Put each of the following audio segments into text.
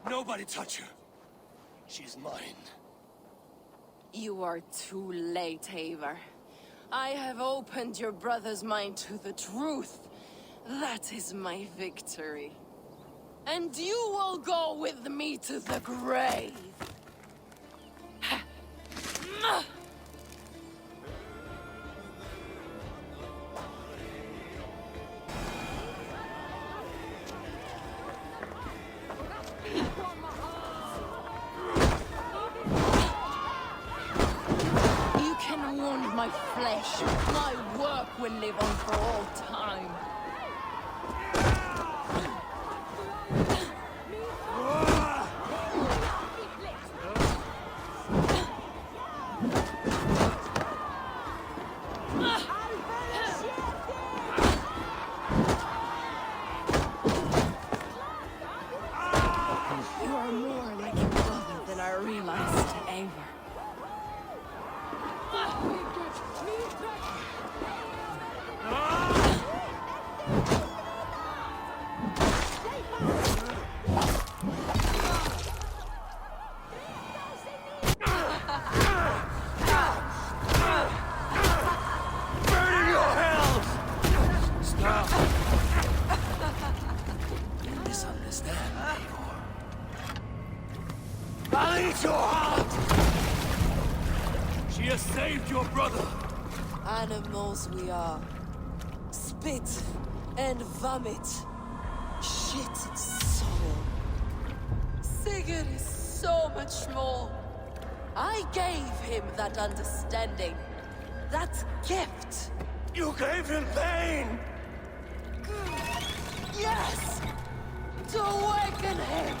Nobody touch her. She's mine. You are too late, Eivor. I have opened your brother's mind to the truth. That is my victory. And you will go with me to the grave. My flesh, my work will live on for all time. You are more like your brother than I realized, Eivor. I'll eat your heart! She has saved your brother! Animals we are. Spit and vomit. Shit and soil. Sigurd is so much more. I gave him that understanding. That gift. You gave him pain! Yes! To awaken him!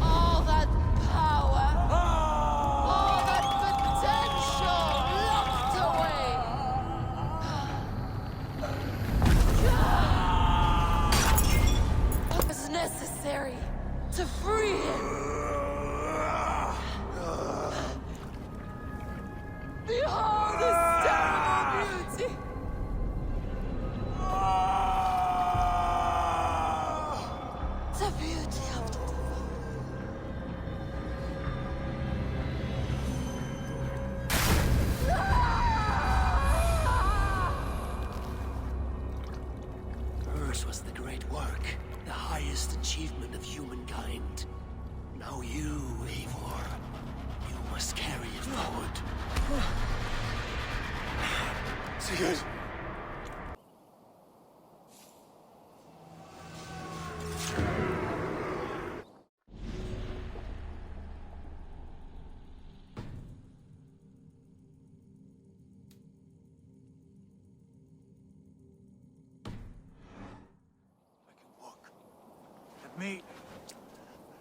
All that power, all that potential locked away. What was necessary to free him? Behold this terrible beauty! The beauty of the Hers was the great work, the highest achievement of humankind. Now you, Eivor, you must carry it forward. Sigurd!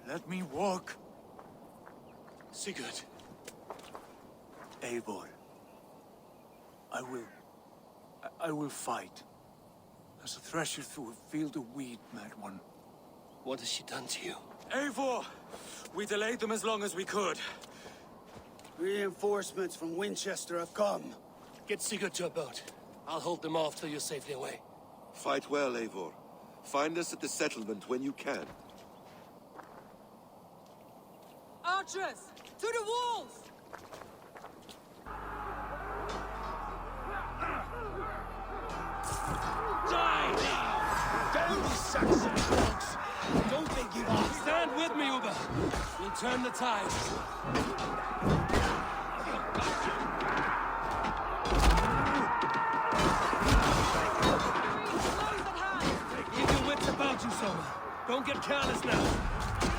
Let me walk. Sigurd. Eivor. I will fight. As a thresher through a field of wheat, mad one. What has she done to you? Eivor! We delayed them as long as we could. Reinforcements from Winchester have come. Get Sigurd to a boat. I'll hold them off till you're safely away. Fight well, Eivor. Find us at the settlement when you can. Archers! To the walls! Die now! Down these Saxon dogs! Don't they give up! Stand with me, Uber! We'll turn the tide. Keep your wits about you, Soma. Don't get careless now.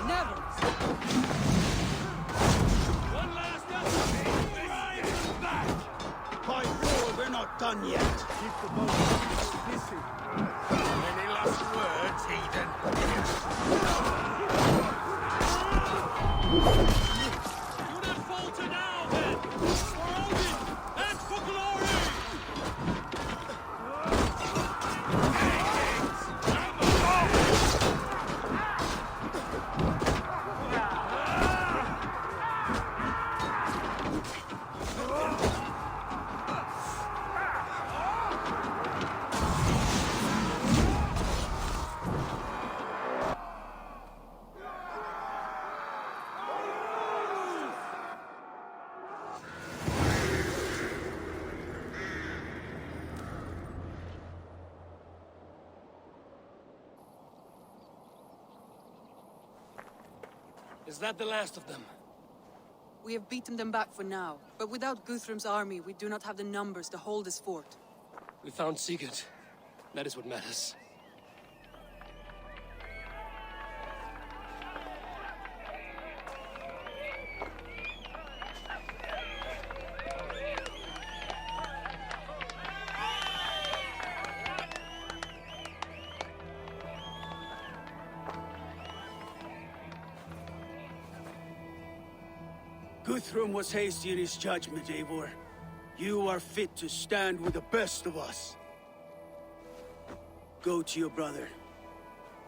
Never! One last effort! Drive them back! By four, we're not done yet. Keep the boat busy. Any last words, heathen? Do not falter now, then! For Odin and for glory! Is that the last of them? We have beaten them back for now, but without Guthrum's army, we do not have the numbers to hold this fort. We found Sigurd. That is what matters. Guthrum was hasty in his judgment, Eivor. You are fit to stand with the best of us. Go to your brother.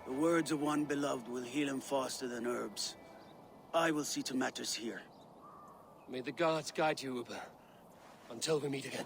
The words of one beloved will heal him faster than herbs. I will see to matters here. May the gods guide you, Uber. Until we meet again.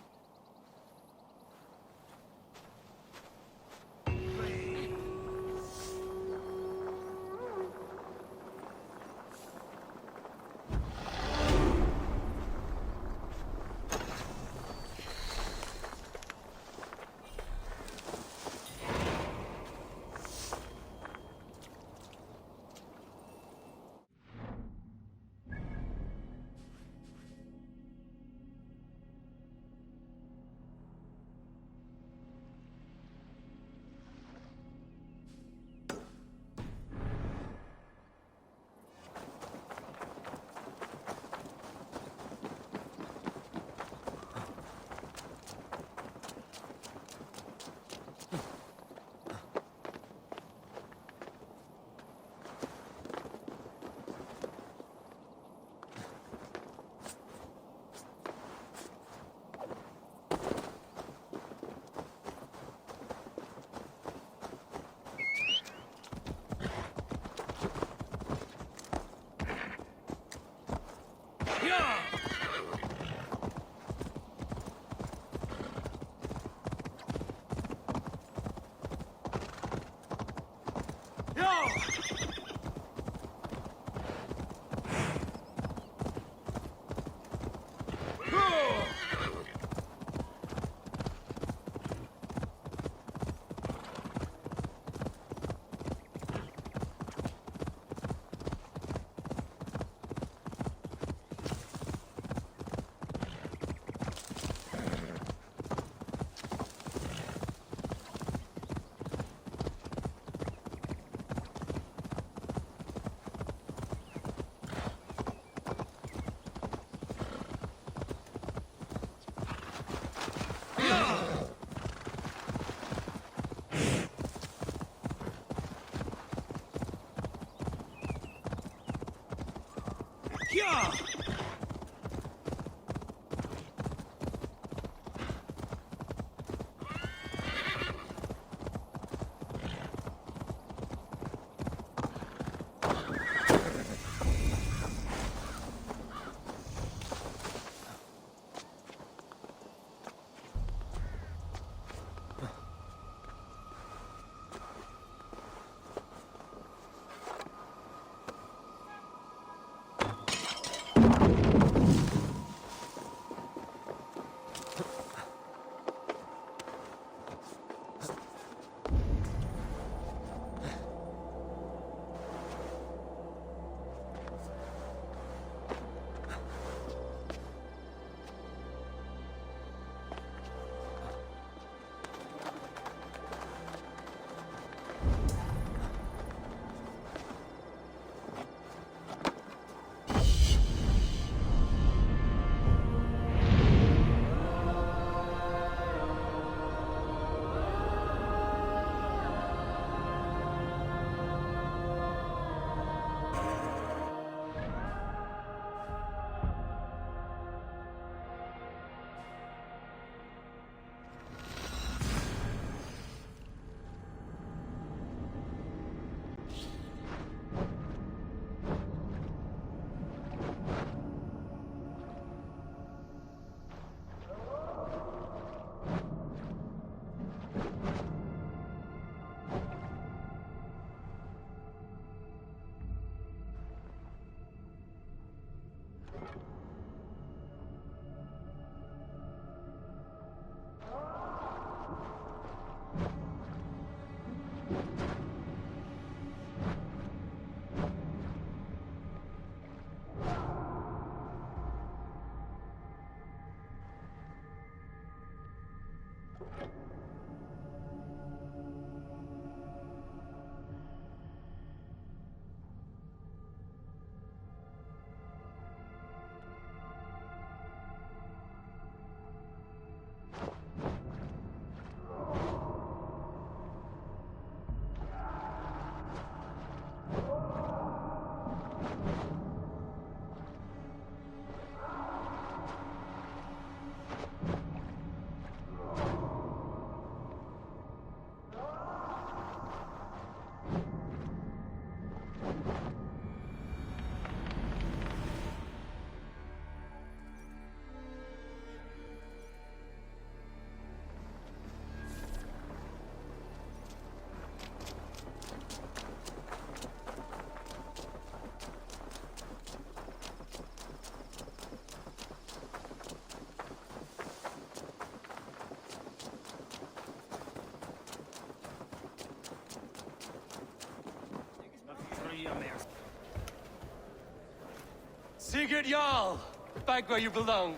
Sigurd Jarl! Back where you belong.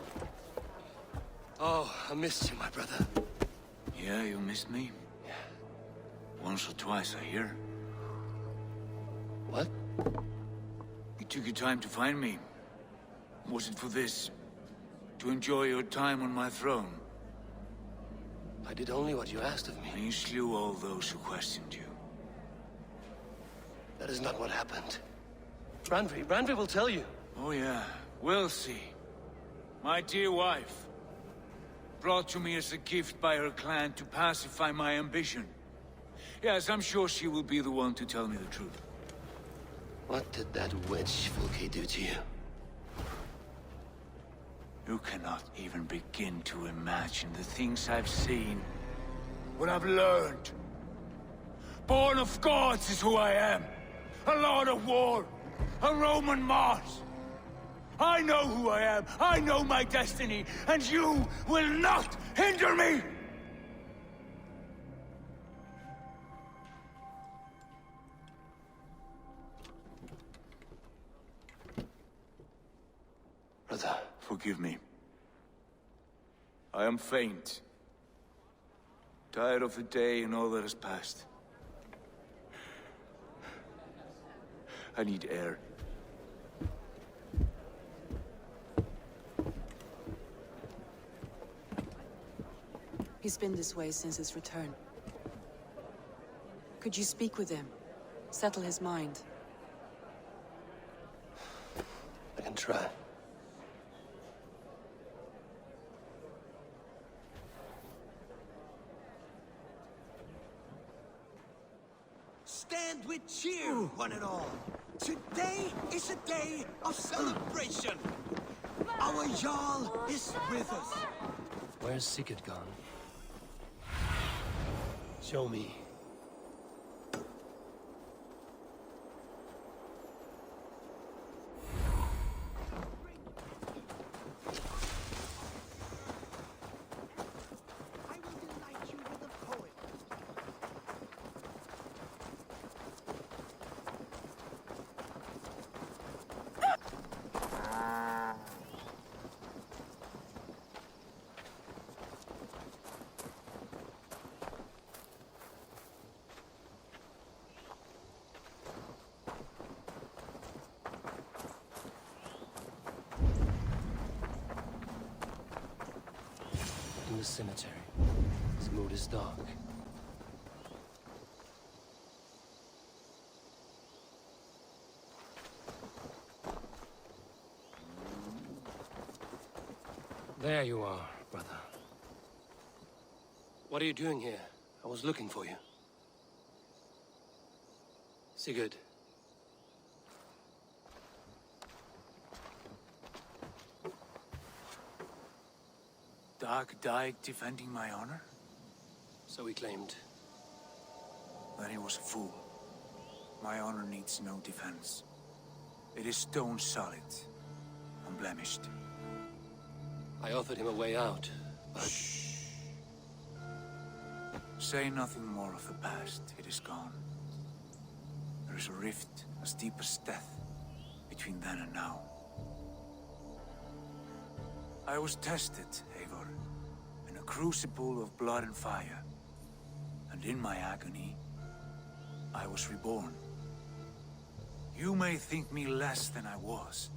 Oh, I missed you, my brother. Yeah, you missed me? Yeah. Once or twice, I hear. What? You took your time to find me. Was it for this? To enjoy your time on my throne? I did only what you asked of me. And you slew all those who questioned you. That is not what happened. Randvi will tell you. Oh yeah, we'll see. My dear wife, brought to me as a gift by her clan to pacify my ambition. Yes, I'm sure she will be the one to tell me the truth. What did that witch Fulke do to you? You cannot even begin to imagine the things I've seen. What I've learned. Born of gods is who I am. A lord of war. A Roman Mars. I know who I am. I know my destiny. And you will not hinder me! Brother. Forgive me. I am faint. Tired of the day and all that has passed. I need air. He's been this way since his return. Could you speak with him? Settle his mind? I can try. Stand with cheer, one and all. Today is a day of celebration. Our Jarl is with us. Where's Sigurd gone? Show me. I will delight you with a poem. In the cemetery. His mood is dark. There you are, brother. What are you doing here? I was looking for you. Sigurd. Dag died defending my honor? So he claimed. Then he was a fool. My honor needs no defense. It is stone solid, unblemished. I offered him a way out, but... Say nothing more of the past. It is gone. There is a rift as deep as death between then and now. I was tested, Eivor, in a crucible of blood and fire. And in my agony, I was reborn. You may think me less than I was,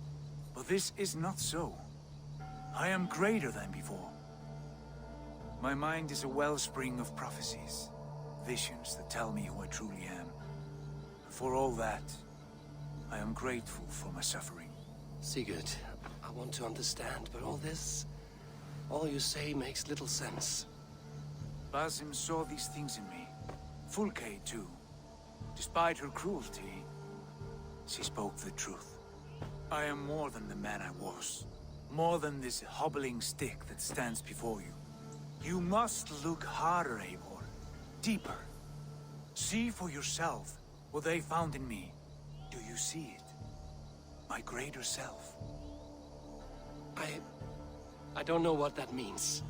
but this is not so. I am greater than before. My mind is a wellspring of prophecies, visions that tell me who I truly am. For all that, I am grateful for my suffering. Sigurd, I want to understand, but all you say makes little sense. Basim saw these things in me. Fulke, too. Despite her cruelty, she spoke the truth. I am more than the man I was. More than this hobbling stick that stands before you. You must look harder, Eivor. Deeper. See for yourself what they found in me. Do you see it? My greater self. I don't know what that means.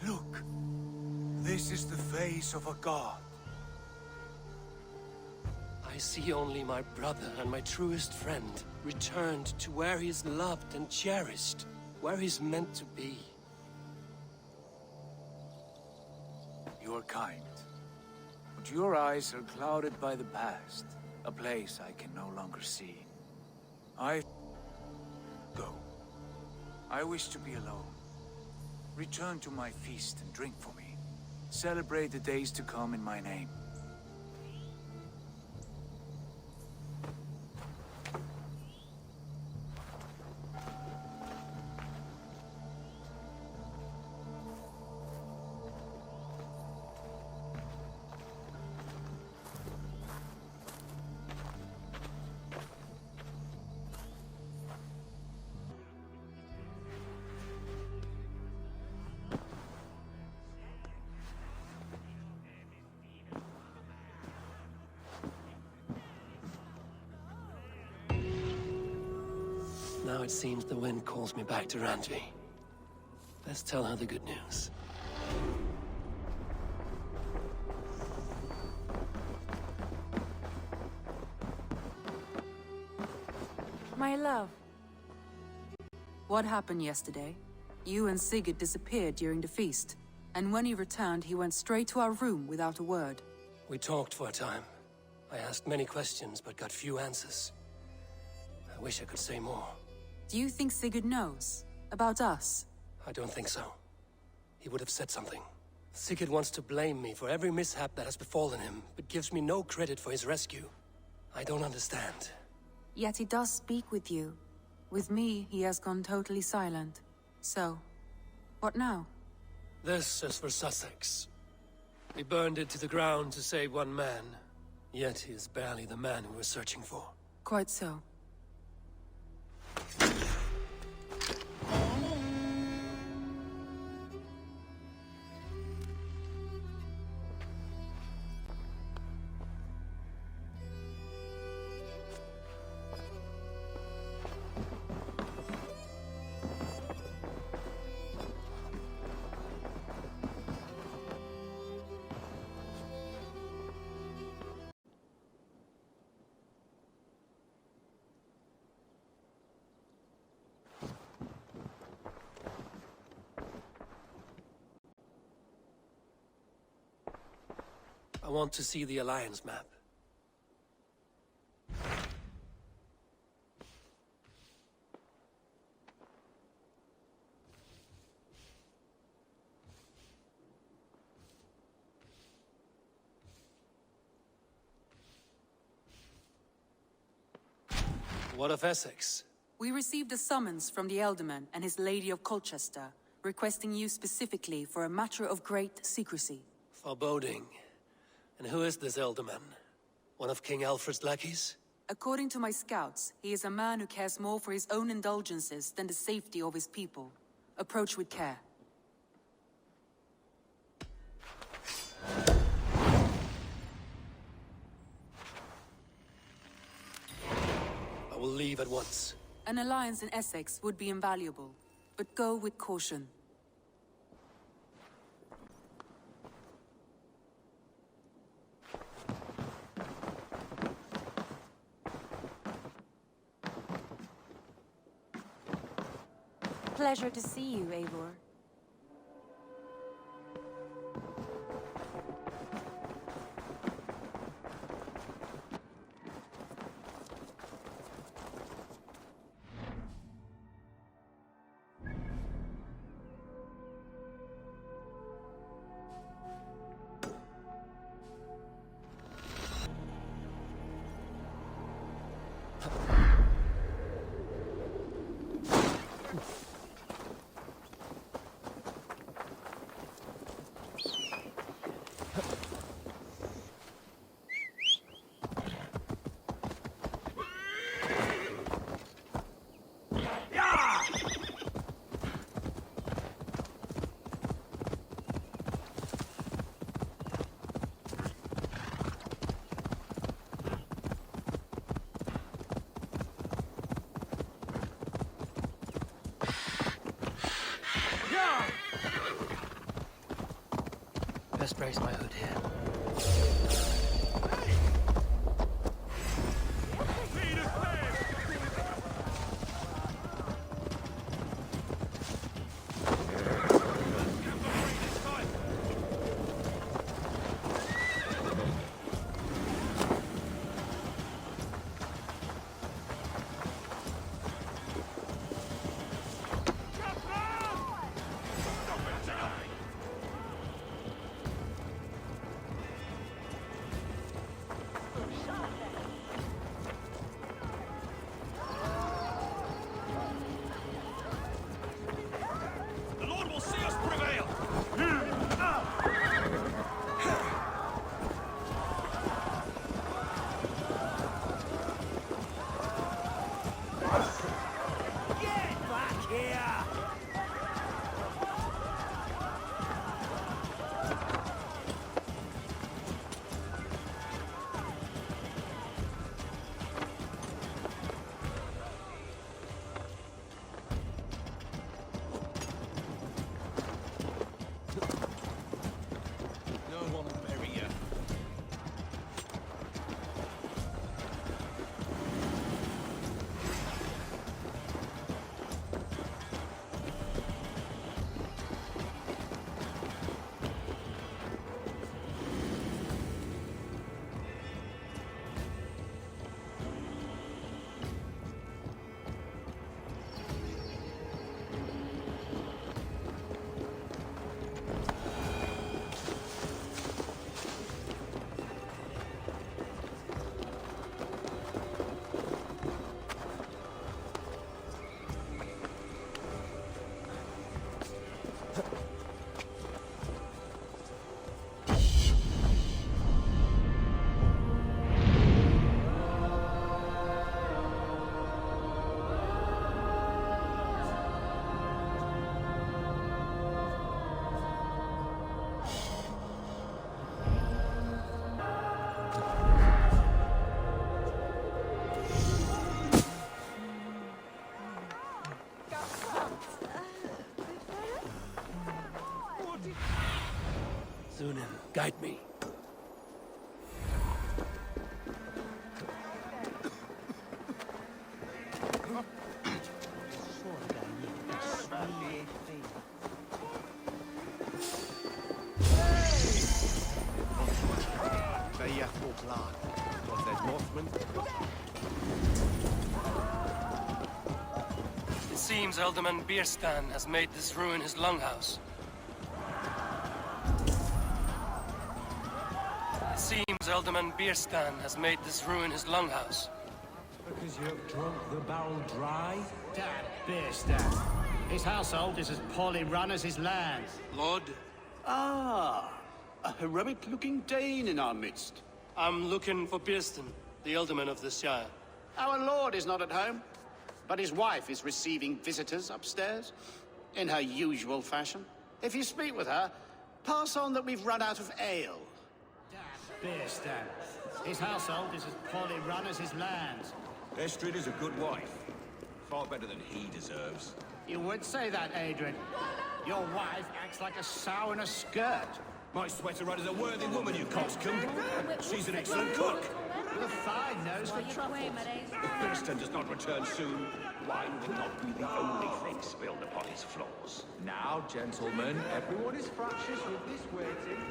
Look. This is the face of a god. I see only my brother and my truest friend returned to where he is loved and cherished, where he's meant to be. You are kind, but your eyes are clouded by the past, a place I can no longer see. I go. I wish to be alone. Return to my feast and drink for me. Celebrate the days to come in my name. Now it seems the wind calls me back to Randvi. Let's tell her the good news. My love. What happened yesterday? You and Sigurd disappeared during the feast, and when he returned, he went straight to our room without a word. We talked for a time. I asked many questions, but got few answers. I wish I could say more. Do you think Sigurd knows? About us? I don't think so. He would have said something. Sigurd wants to blame me for every mishap that has befallen him, but gives me no credit for his rescue. I don't understand. Yet he does speak with you. With me, he has gone totally silent. So, what now? This is for Sussex. We burned it to the ground to save one man. Yet he is barely the man we were searching for. Quite so. I want to see the Alliance map. What of Essex? We received a summons from the Elderman and his Lady of Colchester, requesting you specifically for a matter of great secrecy. Foreboding. And who is this Elderman? One of King Alfred's lackeys? According to my scouts, he is a man who cares more for his own indulgences than the safety of his people. Approach with care. I will leave at once. An alliance in Essex would be invaluable, but go with caution. Pleasure to see you, Eivor. Best brace my hood here. Guide me. It seems Alderman Bierstan has made this ruin his longhouse. It seems Alderman Bierstan has made this ruin his longhouse. Because you've drunk the barrel dry? Dad, Bierstan. His household is as poorly run as his land. Lord, Ah, a heroic-looking Dane in our midst. I'm looking for Bierstan, the Alderman of this shire. Our lord is not at home, but his wife is receiving visitors upstairs, in her usual fashion. If you speak with her, pass on that we've run out of ale. Bierstan. His household is as poorly run as his lands. Estrid is a good wife. Far better than he deserves. You would say that, Adrian. Your wife acts like a sow in a skirt. My sweater run is a worthy woman, you coxcomb. She's an excellent cook. With a fine nose for truffles. If Bierstan does not return soon, wine will not be the only thing spilled upon his floors. Now, gentlemen, everyone is fractious with this waiting.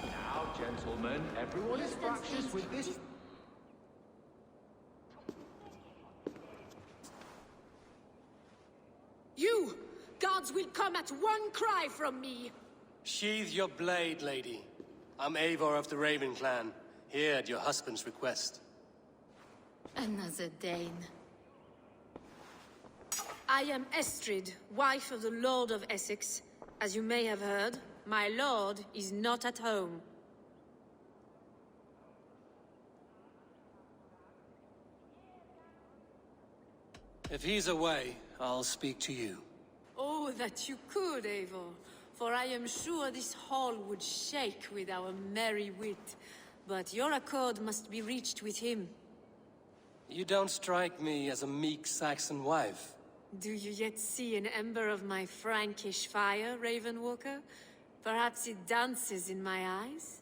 Now, gentlemen, everyone is fractious with this... You! Gods will come at one cry from me! Sheathe your blade, lady. I'm Eivor of the Raven clan, here at your husband's request. Another Dane. I am Estrid, wife of the Lord of Essex. As you may have heard, my lord is not at home. If he's away, I'll speak to you. Oh, that you could, Eivor. For I am sure this hall would shake with our merry wit. But your accord must be reached with him. You don't strike me as a meek Saxon wife. Do you yet see an ember of my Frankish fire, Ravenwalker? Perhaps it dances in my eyes?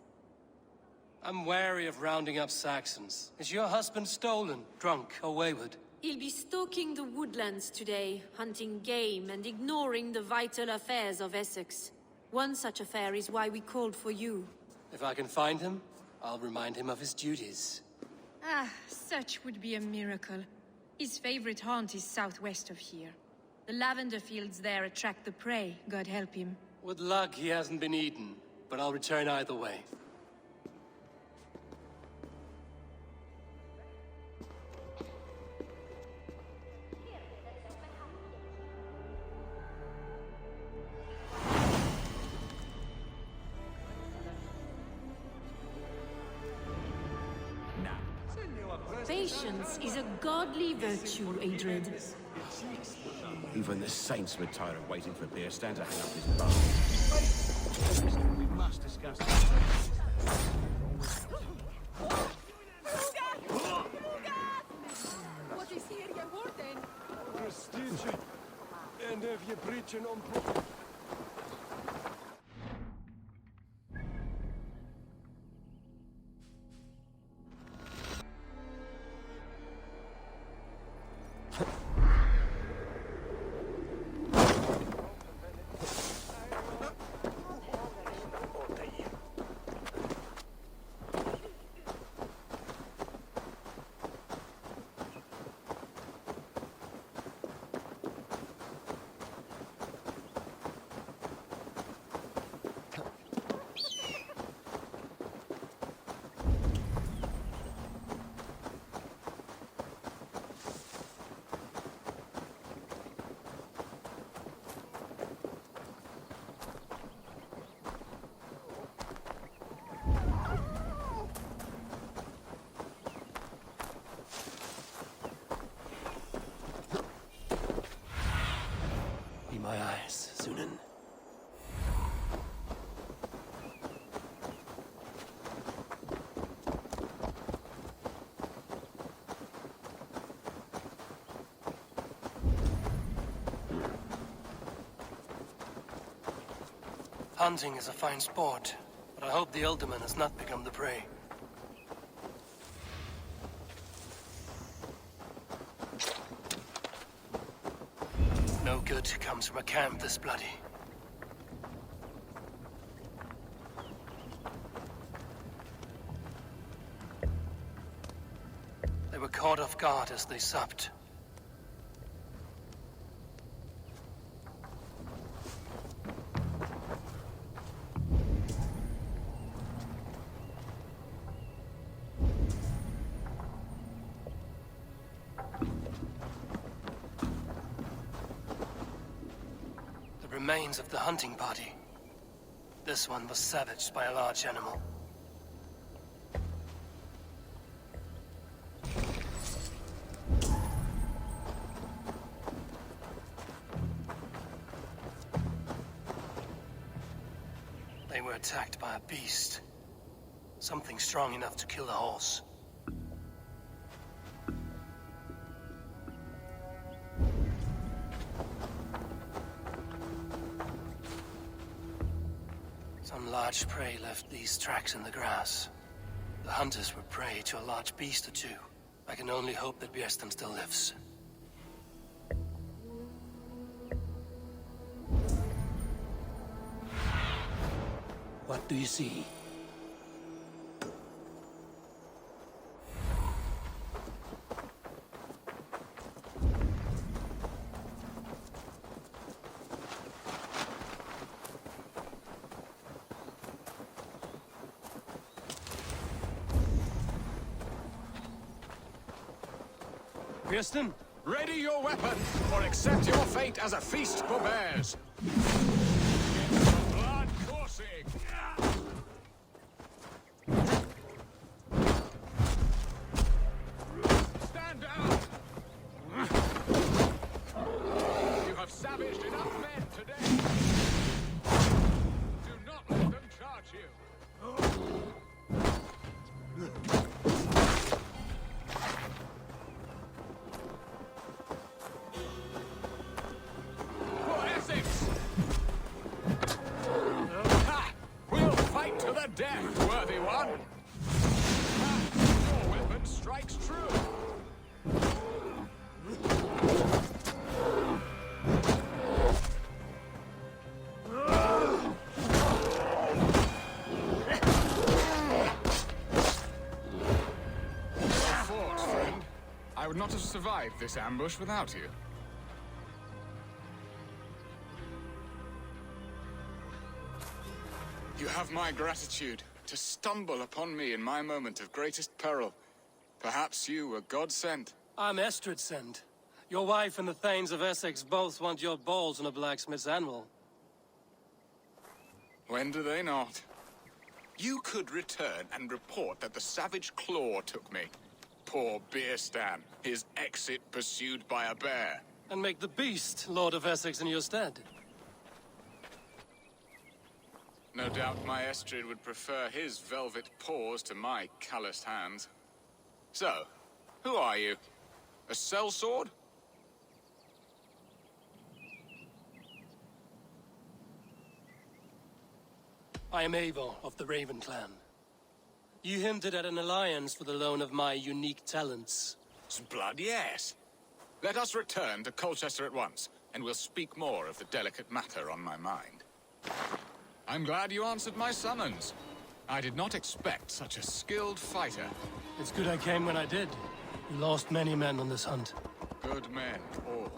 I'm wary of rounding up Saxons. Is your husband stolen, drunk, or wayward? He'll be stalking the woodlands today, hunting game and ignoring the vital affairs of Essex. One such affair is why we called for you. If I can find him, I'll remind him of his duties. Ah, such would be a miracle. His favorite haunt is southwest of here. The lavender fields there attract the prey, God help him. With luck, he hasn't been eaten, but I'll return either way. Patience is a godly virtue, Adred. Even the saints were tired of waiting for Bierstan to hang up his bow. We must discuss this. What is here, your warden? Prestige. And if you preaching on... my eyes, Sunan. Hunting is a fine sport, but I hope the Alderman has not become the prey. No good comes from a camp this bloody. They were caught off guard as they supped. Remains of the hunting party. This one was savaged by a large animal. They were attacked by a beast. Something strong enough to kill a horse. Some large prey left these tracks in the grass. The hunters were prey to a large beast or two. I can only hope that Bjersten still lives. What do you see? Bjersten? Ready your weapons, or accept your fate as a feast for bears. Get the blood coursing. Stand down. You have savaged enough men today. Do not let them charge you. Death, worthy one! Your weapon strikes true! Well fought, friend. I would not have survived this ambush without you. You have my gratitude to stumble upon me in my moment of greatest peril. Perhaps you were God-sent. I'm Estrid sent. Your wife and the Thanes of Essex both want your balls on a blacksmith's anvil. When do they not? You could return and report that the savage claw took me. Poor Bjersten, his exit pursued by a bear. And make the beast Lord of Essex in your stead. No doubt my Estrid would prefer his velvet paws to my calloused hands. So, who are you? A sellsword? I am Eivor of the Raven clan. You hinted at an alliance for the loan of my unique talents. Blood, yes. Let us return to Colchester at once, and we'll speak more of the delicate matter on my mind. I'm glad you answered my summons. I did not expect such a skilled fighter. It's good I came when I did. You lost many men on this hunt. Good men, all.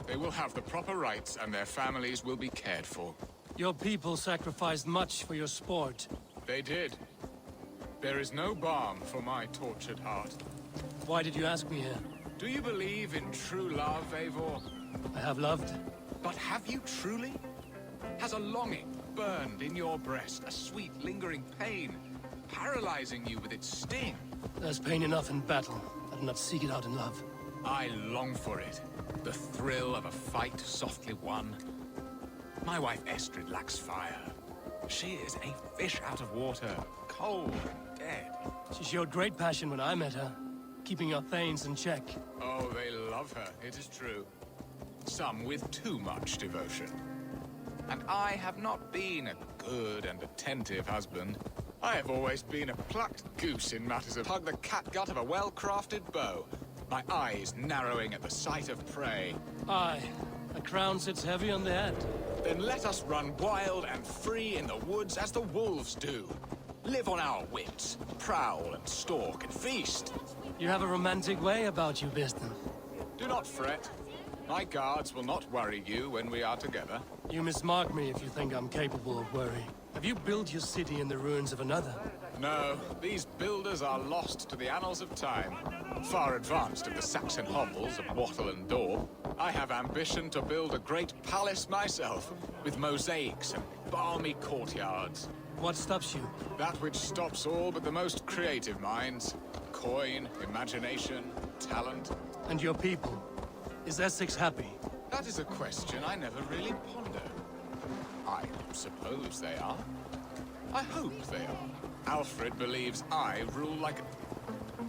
They will have the proper rights, and their families will be cared for. Your people sacrificed much for your sport. They did. There is no balm for my tortured heart. Why did you ask me here? Do you believe in true love, Eivor? I have loved. But have you truly? Has a longing burned in your breast, a sweet, lingering pain, paralyzing you with its sting? There's pain enough in battle. I do not seek it out in love. I long for it. The thrill of a fight softly won. My wife Estrid lacks fire. She is a fish out of water, cold and dead. She showed great passion when I met her, keeping our Thanes in check. Oh, they love her, it is true. Some with too much devotion. And I have not been a good and attentive husband. I have always been a plucked goose in matters of hug the catgut of a well-crafted bow. My eyes narrowing at the sight of prey. Aye, a crown sits heavy on the head. Then let us run wild and free in the woods as the wolves do. Live on our wits, prowl and stalk and feast. You have a romantic way about you, Biston. Do not fret. My guards will not worry you when we are together. You mismark me if you think I'm capable of worry. Have you built your city in the ruins of another? No, these builders are lost to the annals of time. Far advanced of the Saxon hovels of wattle and daub, I have ambition to build a great palace myself, with mosaics and balmy courtyards. What stops you? That which stops all but the most creative minds. Coin, imagination, talent. And your people? Is Essex happy? That is a question I never really pondered. I suppose they are. I hope they are. Alfred believes I rule like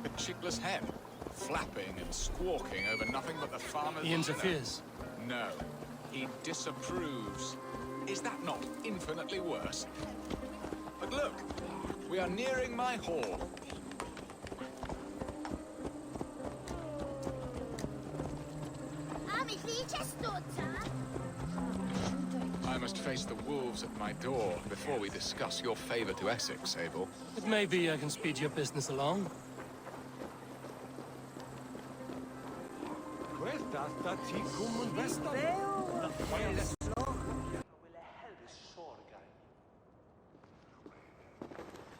a chickless hen, flapping and squawking over nothing but the farmer's... He interferes? No, he disapproves. Is that not infinitely worse? But look, we are nearing my hall. I must face the wolves at my door before we discuss your favor to Essex, Abel. It may be I can speed your business along.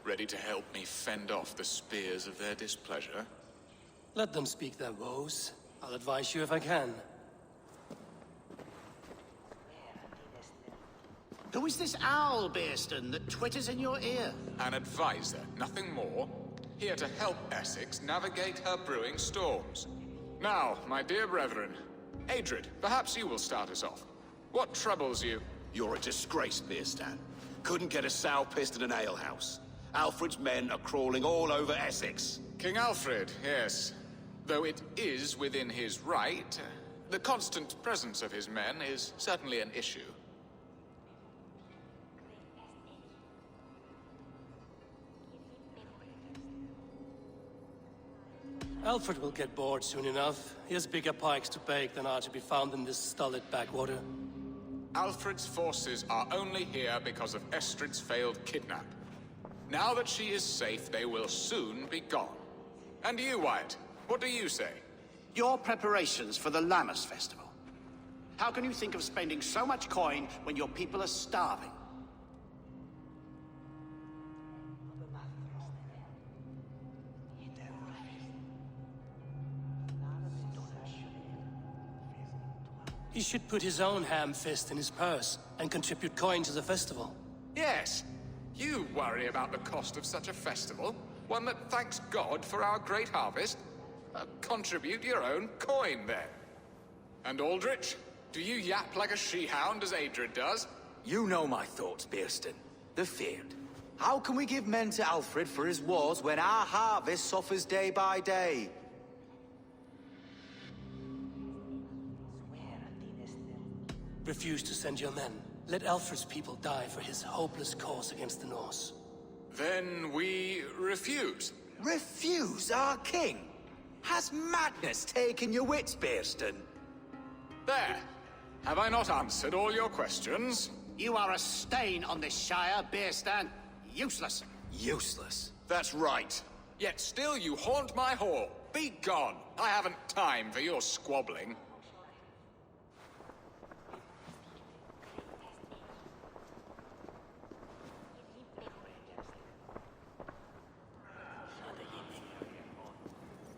Ready to help me fend off the spears of their displeasure? Let them speak their woes. I'll advise you if I can. Who is this owl, Bearston, that twitters in your ear? An advisor, nothing more. Here to help Essex navigate her brewing storms. Now, my dear brethren, Adred, perhaps you will start us off. What troubles you? You're a disgrace, Beerstan. Couldn't get a sow pissed in an alehouse. Alfred's men are crawling all over Essex. King Alfred, yes. Though it is within his right, the constant presence of his men is certainly an issue. Alfred will get bored soon enough. He has bigger pikes to bake than are to be found in this stolid backwater. Alfred's forces are only here because of Estrid's failed kidnap. Now that she is safe, they will soon be gone. And you, Wyatt, what do you say? Your preparations for the Lammas festival. How can you think of spending so much coin when your people are starving? He should put his own ham fist in his purse and contribute coin to the festival. Yes, you worry about the cost of such a festival, one that thanks God for our great harvest. Contribute your own coin, then. And Aldrich, do you yap like a she-hound as Adred does? You know my thoughts, Bearston. The feared. How can we give men to Alfred for his wars when our harvest suffers day by day? Refuse to send your men. Let Alfred's people die for his hopeless cause against the Norse. Then we refuse. Refuse our king? Has madness taken your wits, Bearston? There. Have I not answered all your questions? You are a stain on this shire, Bearstan. Useless. Useless? That's right. Yet still you haunt my hall. Be gone. I haven't time for your squabbling.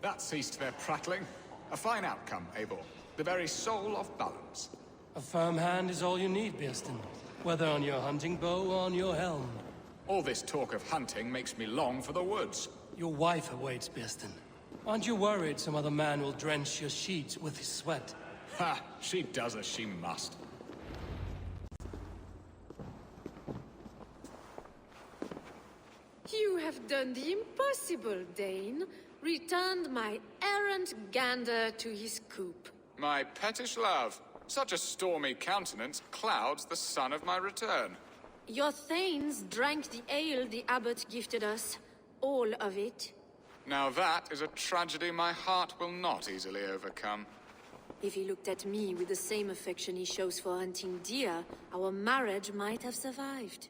That ceased their prattling. A fine outcome, Abel. The very soul of balance. A firm hand is all you need, Bearston. Whether on your hunting bow or on your helm. All this talk of hunting makes me long for the woods. Your wife awaits, Bearston. Aren't you worried some other man will drench your sheets with his sweat? Ha! She does as she must. You have done the impossible, Dane. Returned my errant gander to his coop. My pettish love. Such a stormy countenance clouds the sun of my return. Your thanes drank the ale the abbot gifted us. All of it. Now that is a tragedy my heart will not easily overcome. If he looked at me with the same affection he shows for hunting deer, our marriage might have survived.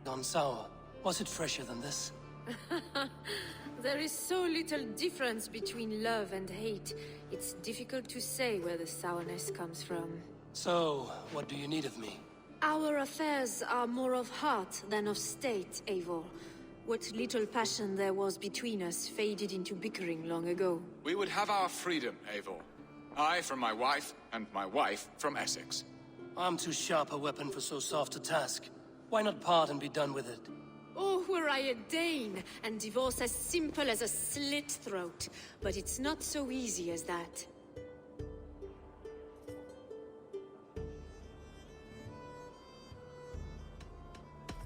Gone sour. Was it fresher than this? There is so little difference between love and hate. It's difficult to say where the sourness comes from. So, what do you need of me? Our affairs are more of heart than of state, Eivor. What little passion there was between us faded into bickering long ago. We would have our freedom, Eivor. I from my wife, and my wife from Essex. I'm too sharp a weapon for so soft a task. Why not part and be done with it? Oh, were I a Dane, and divorce as simple as a slit throat. But it's not so easy as that.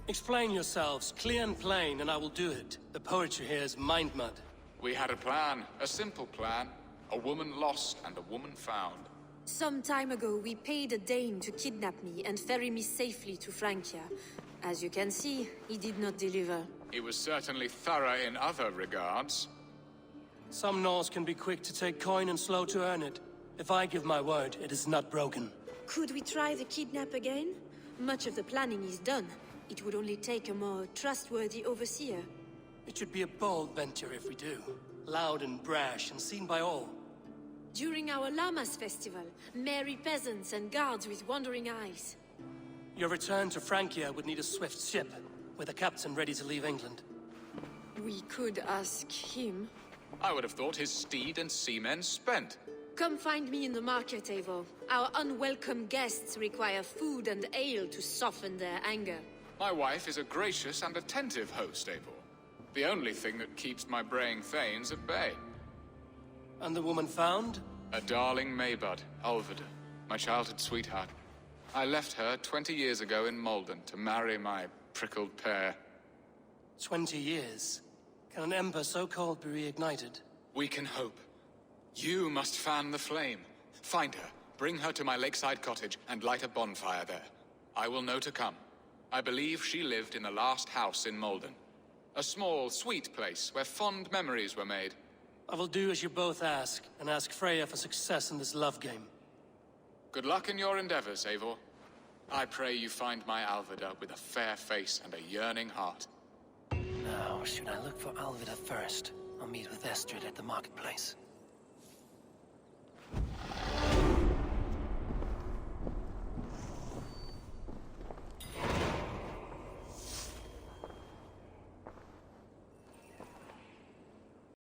Explain yourselves, clear and plain, and I will do it. The poetry here is mind mud. We had a plan, a simple plan. A woman lost and a woman found. Some time ago, we paid a Dane to kidnap me and ferry me safely to Francia. As you can see, he did not deliver. He was certainly thorough in other regards. Some Norse can be quick to take coin and slow to earn it. If I give my word, it is not broken. Could we try the kidnap again? Much of the planning is done. It would only take a more trustworthy overseer. It should be a bold venture if we do. Loud and brash and seen by all. During our Llamas festival, merry peasants and guards with wandering eyes. Your return to Francia would need a swift ship, with a captain ready to leave England. We could ask him. I would have thought his steed and seamen spent. Come find me in the market, Eivor. Our unwelcome guests require food and ale to soften their anger. My wife is a gracious and attentive host, Eivor. The only thing that keeps my braying thanes at bay. And the woman found? A darling Maybud, Alvida, my childhood sweetheart. I left her 20 years ago in Malden to marry my prickled pear. 20 years? Can an ember so cold be reignited? We can hope. You must fan the flame. Find her, bring her to my lakeside cottage, and light a bonfire there. I will know to come. I believe she lived in the last house in Malden. A small, sweet place where fond memories were made. I will do as you both ask, and ask Freya for success in this love game. Good luck in your endeavors, Eivor. I pray you find my Alvida with a fair face and a yearning heart. Now, should I look for Alvida first, or meet with Estrid at the marketplace?